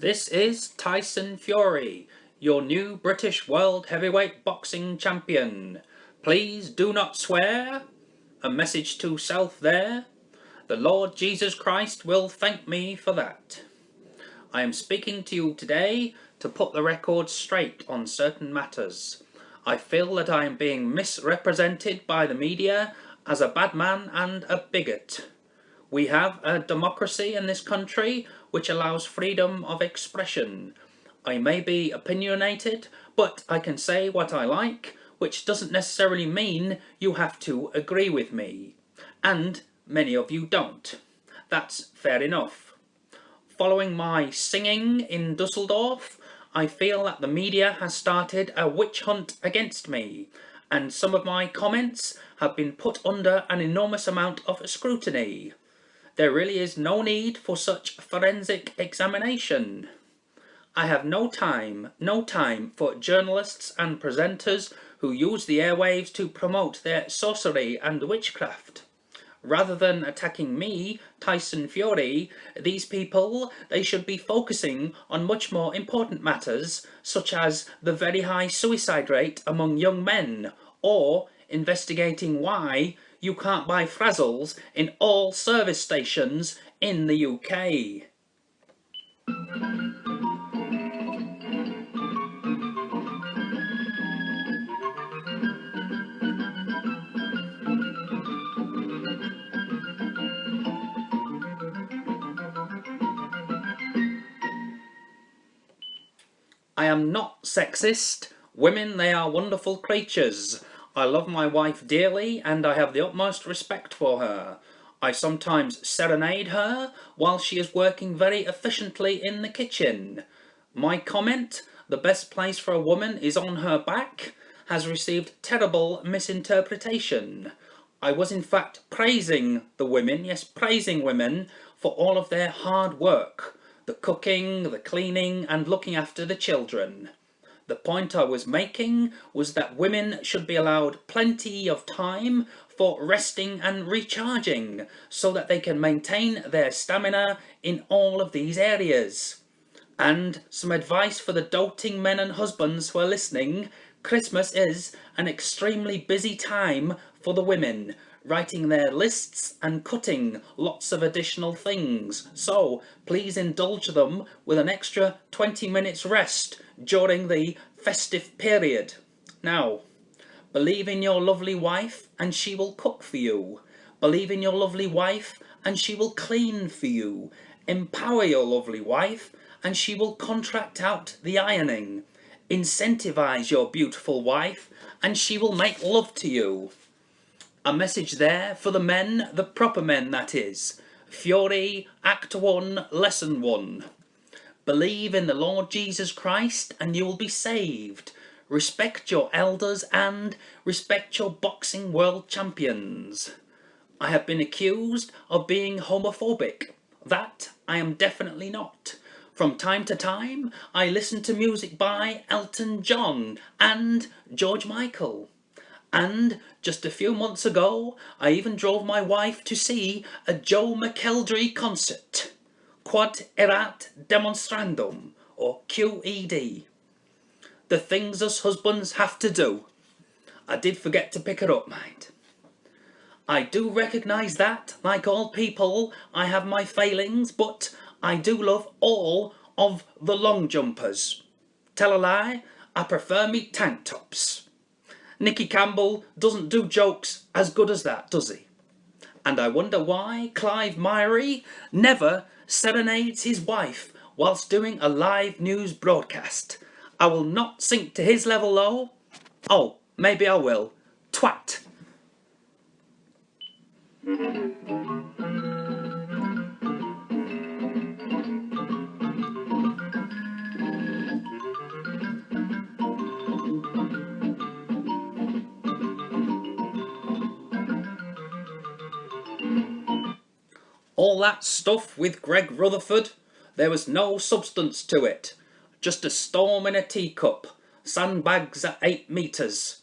This is Tyson Fury, your new British World Heavyweight Boxing Champion. Please do not swear. A message to self there. The Lord Jesus Christ will thank me for that. I am speaking to you today to put the record straight on certain matters. I feel that I am being misrepresented by the media as a bad man and a bigot. We have a democracy in this country which allows freedom of expression. I may be opinionated, but I can say what I like, which doesn't necessarily mean you have to agree with me. And many of you don't. That's fair enough. Following my singing in Dusseldorf, I feel that the media has started a witch hunt against me, and some of my comments have been put under an enormous amount of scrutiny. There really is no need for such forensic examination. I have no time for journalists and presenters who use the airwaves to promote their sorcery and witchcraft. Rather than attacking me, Tyson Fury, these people, they should be focusing on much more important matters, such as the very high suicide rate among young men, or investigating why you can't buy Frazzles in all service stations in the UK. I am not sexist. Women, they are wonderful creatures. I love my wife dearly and I have the utmost respect for her. I sometimes serenade her while she is working very efficiently in the kitchen. My comment, the best place for a woman is on her back, has received terrible misinterpretation. I was in fact praising the women, yes, praising women for all of their hard work. The cooking, the cleaning and looking after the children. The point I was making was that women should be allowed plenty of time for resting and recharging so that they can maintain their stamina in all of these areas. And some advice for the doting men and husbands who are listening: Christmas is an extremely busy time for the women, writing their lists and cutting lots of additional things. So please indulge them with an extra 20 minutes rest during the festive period. Now, believe in your lovely wife and she will cook for you. Believe in your lovely wife and she will clean for you. Empower your lovely wife and she will contract out the ironing. Incentivize your beautiful wife and she will make love to you. A message there for the men, the proper men that is. Fury, Act 1, Lesson 1. Believe in the Lord Jesus Christ and you will be saved. Respect your elders and respect your boxing world champions. I have been accused of being homophobic. That I am definitely not. From time to time, I listen to music by Elton John and George Michael. And just a few months ago, I even drove my wife to see a Joe McElderry concert. Quod erat demonstrandum, or QED. The things us husbands have to do. I did forget to pick her up, mind. I do recognise that, like all people, I have my failings, but I do love all of the long jumpers. Tell a lie, I prefer me tank tops. Nicky Campbell doesn't do jokes as good as that, does he? And I wonder why Clive Myrie never serenades his wife whilst doing a live news broadcast. I will not sink to his level though. Oh, maybe I will. Twat. All that stuff with Greg Rutherford, there was no substance to it. Just a storm in a teacup, sandbags at 8 metres.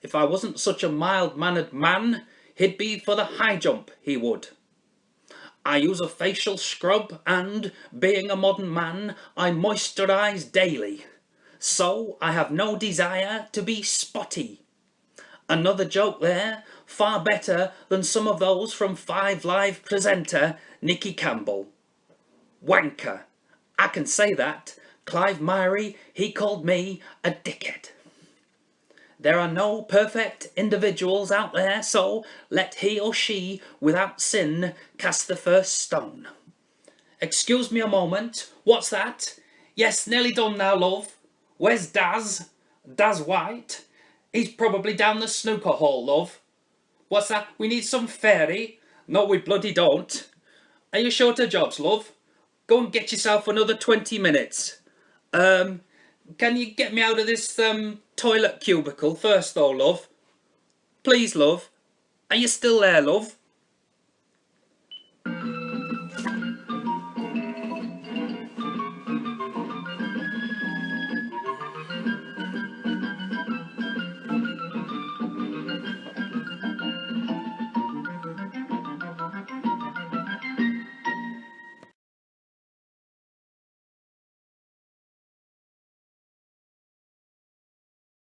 If I wasn't such a mild-mannered man, he'd be for the high jump, he would. I use a facial scrub and, being a modern man, I moisturise daily. So I have no desire to be spotty. Another joke there, far better than some of those from Five Live presenter Nicky Campbell. Wanker. I can say that. Clive Myrie, he called me a dickhead. There are no perfect individuals out there, so let he or she without sin cast the first stone. Excuse me a moment. What's that? Yes, nearly done now, love. Where's Daz? Daz White? He's probably down the snooker hall, love. What's that? We need some fairy? No, we bloody don't. Are you short of jobs, love? Go and get yourself another 20 minutes. Can you get me out of this, toilet cubicle first though, love? Please, love. Are you still there, love?